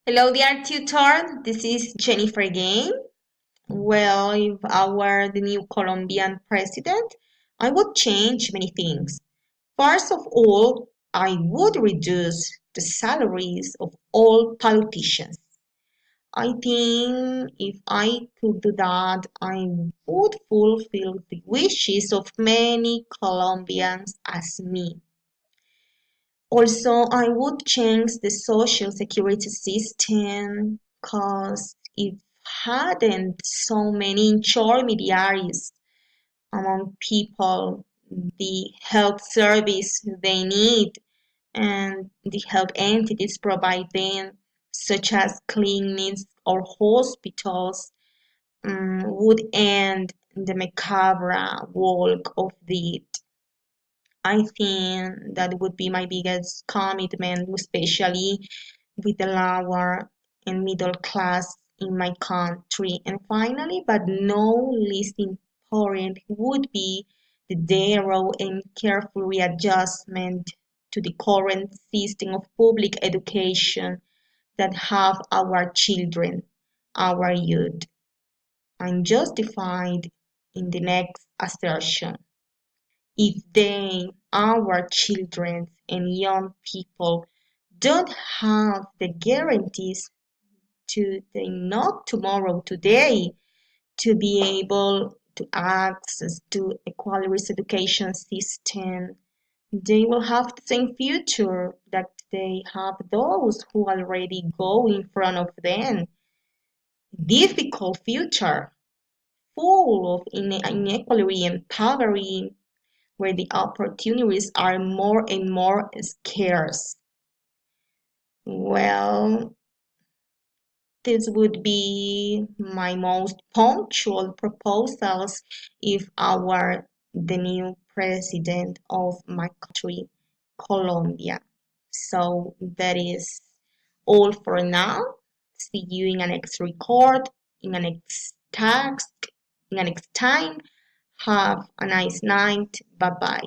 Hello, dear tutor. This is Jennifer again. Well, if I were the new Colombian president, I would change many things. First of all, I would reduce the salaries of all politicians. I think if I could do that, I would fulfill the wishes of many Colombians as me. Also, I would change the social security system because it hadn't so many intermediaries among people, the health service they need, and the health entities provide them, such as clinics or hospitals, would end the macabre walk of death. I think that would be my biggest commitment, especially with the lower and middle class in my country. And finally, but no least important, would be the thorough and careful readjustment to the current system of public education that have our children, our youth. I'm justified in the next assertion. If they, our children and young people, don't have the guarantees to they not tomorrow, today, to be able to access to a quality education system, they will have the same future that they have those who already go in front of them. Difficult future, full of inequality and poverty, where the opportunities are more and more scarce. Well, this would be my most punctual proposals if I were the new president of my country, Colombia. So that is all for now. See you in a next record, in a next task, in a next time. Have a nice night. Bye bye.